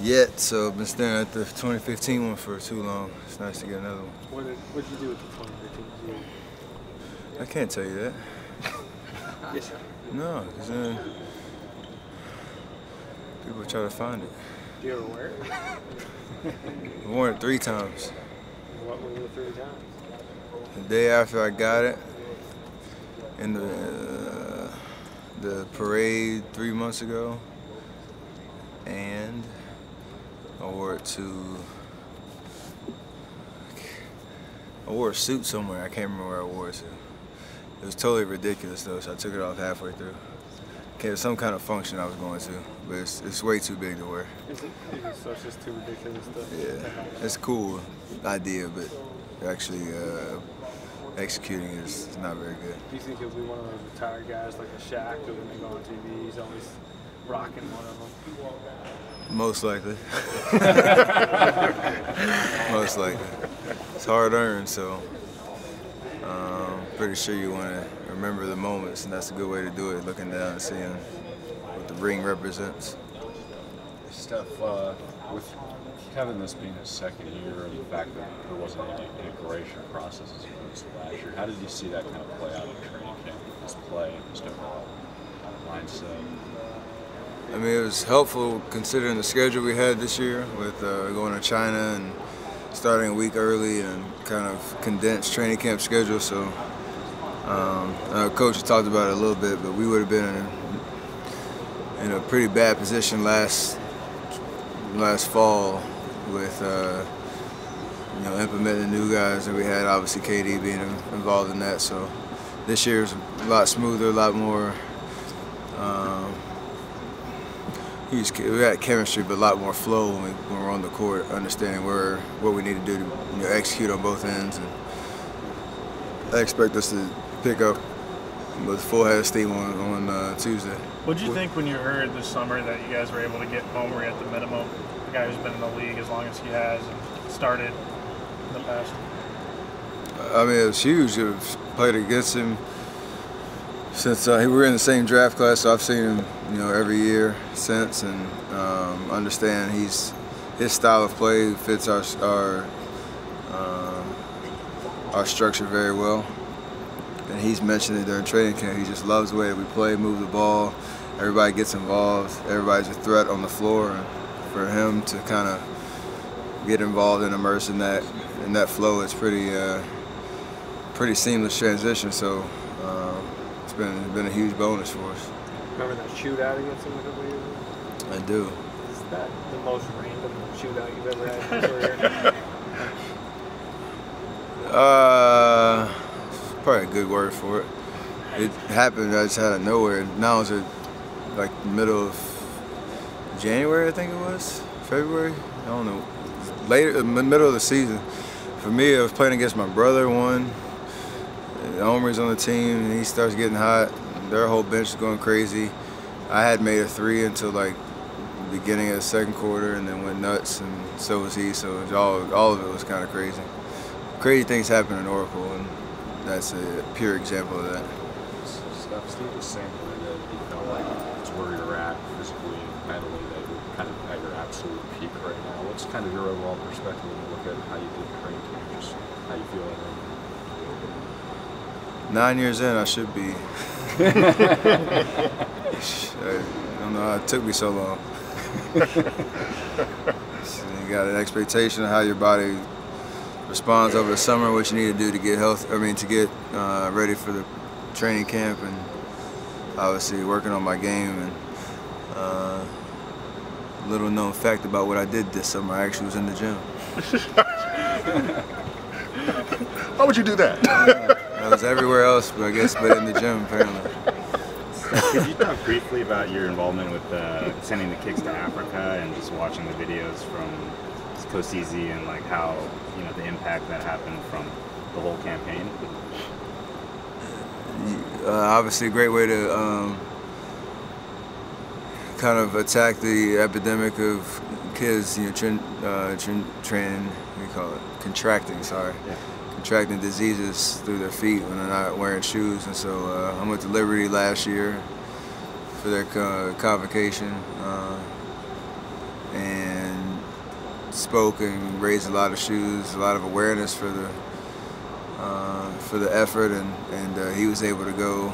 yet, so I've been staring at the 2015 one for too long. It's nice to get another one. What did you do with the 2015? I can't tell you that. Yes, sir. No, because then people try to find it. Do you ever wear it? I worn it 3 times. What were the 3 times? The day after I got it, in the parade 3 months ago, and I wore a suit somewhere. I can't remember where I wore it to. It was totally ridiculous though, so I took it off halfway through. Okay, it was some kind of function I was going to, but it's way too big to wear. Is it so it's just too ridiculous to Yeah, it's a cool idea, but actually executing is not very good. Do you think he'll be one of those retired guys like a Shaq who when they go on TV, he's always rocking one of them? Most likely. Most likely. It's hard earned, so pretty sure you want to remember the moments, and that's a good way to do it, looking down and seeing what the ring represents. Steph, with Kevin this being his second year and the fact that there wasn't any integration process as opposed to last year, how did you see that kind of play out in training camp, his play and his overall mindset? I mean, it was helpful considering the schedule we had this year with going to China and starting a week early and kind of condensed training camp schedule. So Coach talked about it a little bit, but we would have been in a pretty bad position last fall with implementing new guys, and we had obviously KD being involved in that. So this year is a lot smoother, a lot more. We had chemistry, but a lot more flow when we're on the court, understanding what we need to do to execute on both ends. And I expect us to pick up with full head of steam on Tuesday. What did you think when you heard this summer that you guys were able to get Montgomery at the minimum, a guy who's been in the league as long as he has and started in the past? I mean, it was huge. I've played against him since we were in the same draft class, so I've seen him, every year since, and understand his style of play fits our structure very well. And he's mentioned it during training camp. He just loves the way that we play, move the ball. Everybody gets involved. Everybody's a threat on the floor, and for him to kind of get involved and immerse in that flow, it's pretty seamless transition. So. It's been a huge bonus for us. Remember that shootout against him a couple of years ago? I do. Is that the most random shootout you've ever had in your career? Probably a good word for it. It happened just out of nowhere. Now it's like the middle of January, I think it was, February. I don't know. Later, in the middle of the season. For me, I was playing against my brother one. Omer's on the team, and he starts getting hot. Their whole bench is going crazy. I had made a 3 until like the beginning of the second quarter, and then went nuts, and so was he. So it was all of it was kind of crazy. Crazy things happen in Oracle, and that's a pure example of that. Steve was saying that he felt like it's where you're at physically and mentally, that you're kind of at your absolute peak right now. What's kind of your overall perspective when you look at how you did training camp, just how you feel right now? 9 years in, I should be. I don't know how it took me so long. So you got an expectation of how your body responds over the summer, what you need to do to get to get ready for the training camp, and obviously working on my game. And little known fact about what I did this summer, I actually was in the gym. Why would you do that? I was everywhere else, but in the gym apparently. Could you talk briefly about your involvement with sending the kicks to Africa and just watching the videos from Kosizi and like how the impact that happened from the whole campaign? Obviously, a great way to kind of attack the epidemic of kids, contracting. Sorry. Yeah. Contracting diseases through their feet when they're not wearing shoes. And so I went to Liberty last year for their convocation, and spoke and raised a lot of shoes, a lot of awareness for the effort, and he was able to go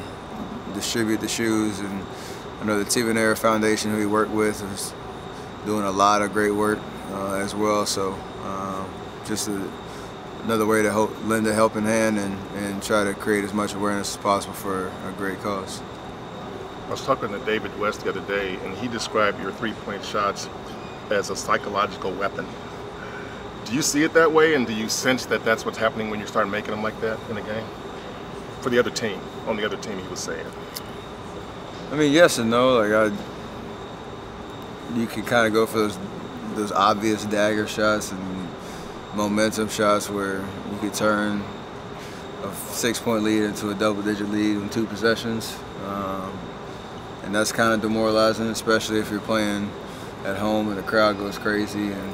distribute the shoes. And I know the Tivanair Foundation, who he worked with, is doing a lot of great work as well. So just another way to lend a helping hand and try to create as much awareness as possible for a great cause. I was talking to David West the other day, and he described your three-point shots as a psychological weapon. Do you see it that way, and do you sense that that's what's happening when you start making them like that in a game? For the other team, on the other team, he was saying. I mean, yes and no. Like you can kind of go for those obvious dagger shots and momentum shots where you could turn a 6-point lead into a double-digit lead in 2 possessions, and that's kind of demoralizing, especially if you're playing at home and the crowd goes crazy. And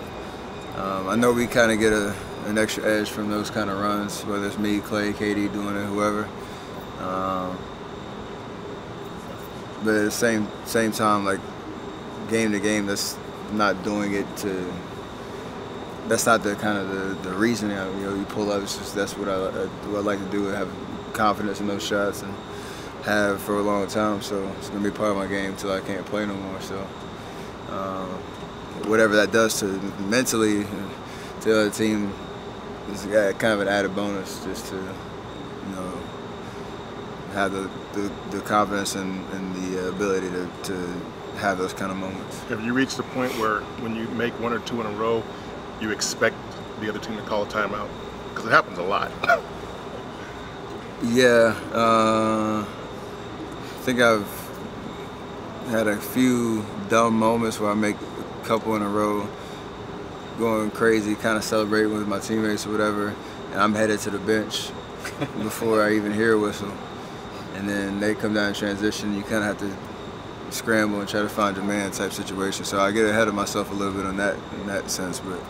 I know we kind of get an extra edge from those kind of runs, whether it's me, Clay, KD doing it, whoever. But at the same time, like game to game, that's not doing it to. That's not the kind of the reasoning. You pull up. It's just that's what I like to do. Have confidence in those shots and have for a long time. So it's gonna be part of my game until I can't play no more. So whatever that does to mentally to the other team is kind of an added bonus, just to have the confidence and the ability to have those kind of moments. Have you reached the point where when you make 1 or 2 in a row, you expect the other team to call a timeout? Because it happens a lot. Yeah, I think I've had a few dumb moments where I make a couple in a row, going crazy, kind of celebrating with my teammates or whatever, and I'm headed to the bench before I even hear a whistle. And then they come down in transition, you kind of have to scramble and try to find your man type situation. So I get ahead of myself a little bit in that sense, but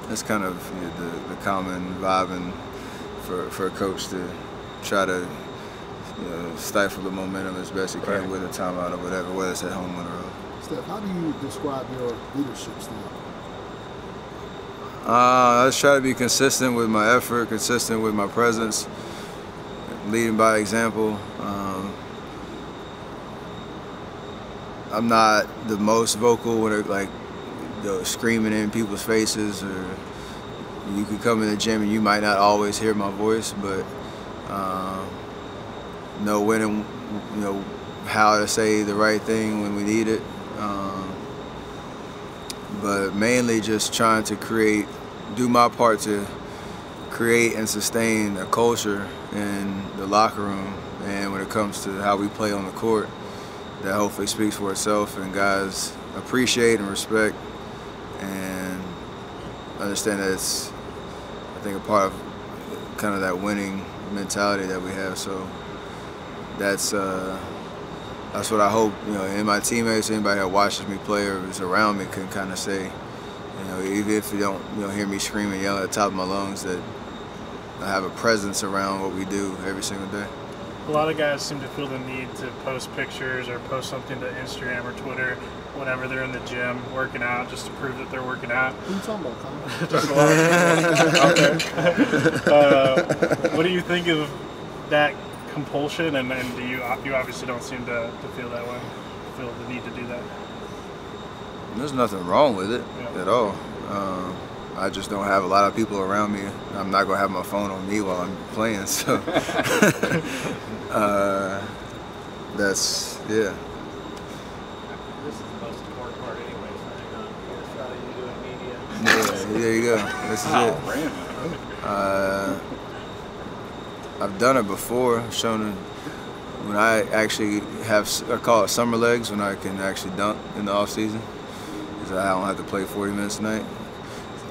that's kind of the common vibe and for a coach to try to stifle the momentum as best he can with a timeout or whatever, whether it's at home or on the road. Steph, how do you describe your leadership style? I just try to be consistent with my effort, consistent with my presence, leading by example. I'm not the most vocal when it screaming in people's faces, or you could come in the gym and you might not always hear my voice, but know when and how to say the right thing when we need it. But mainly just trying to do my part to create and sustain a culture in the locker room, and when it comes to how we play on the court, that hopefully speaks for itself and guys appreciate and respect and understand that it's, I think, a part of kind of that winning mentality that we have. So that's what I hope, in my teammates, anybody that watches me play or is around me can kind of say, even if you don't hear me screaming, yelling at the top of my lungs, that I have a presence around what we do every single day. A lot of guys seem to feel the need to post pictures or post something to Instagram or Twitter whenever they're in the gym working out, just to prove that they're working out. What are you talking about, Colin? Just a lot of people. What do you think of that compulsion? And do you obviously don't seem to feel that way, feel the need to do that? There's nothing wrong with it at all. I just don't have a lot of people around me. I'm not gonna have my phone on me while I'm playing, so that's This is the most important part anyway, so hang on. You doing media. Yeah, there you go. This is it. I've done it before. I've shown it when I actually I call it summer legs, when I can actually dunk in the off season, because I don't have to play 40 minutes a night.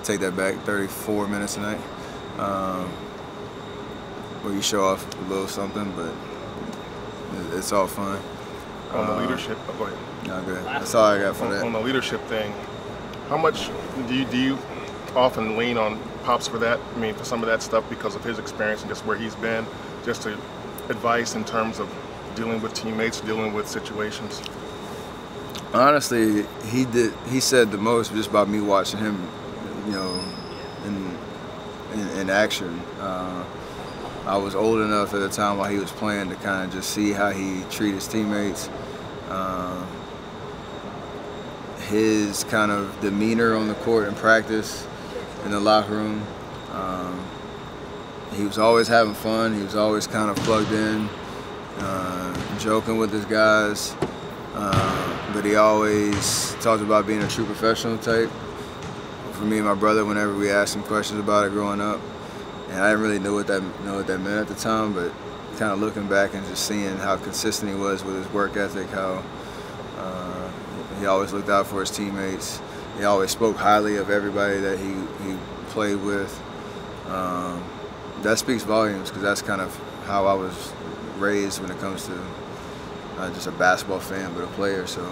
Take that back, 34 minutes a night, where you show off a little something, but it's all fun. On the leadership, go ahead. No, good. That's all I got for that. On the leadership thing, how much do you often lean on Pops for that? I mean, for some of that stuff because of his experience and just where he's been, just to advice in terms of dealing with teammates, dealing with situations? Honestly, he said the most just by me watching him, you know, in action. I was old enough at the time while he was playing to kind of just see how he treated his teammates. His kind of demeanor on the court in practice, in the locker room. He was always having fun. He was always kind of plugged in, joking with his guys. But he always talked about being a true professional type. For me and my brother, whenever we asked him questions about it growing up, and I didn't really know what that meant at the time, but kind of looking back and just seeing how consistent he was with his work ethic, how he always looked out for his teammates. He always spoke highly of everybody that he played with. That speaks volumes, because that's kind of how I was raised when it comes to not just a basketball fan, but a player. So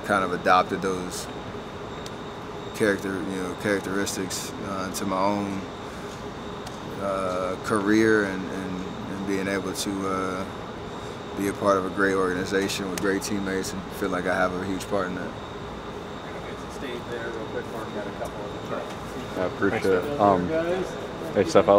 kind of adopted those characteristics into my own career, and being able to be a part of a great organization with great teammates, and feel like I have a huge part in that. Stay there real quick, Mark. Got a couple of I appreciate it. Hey, Steph,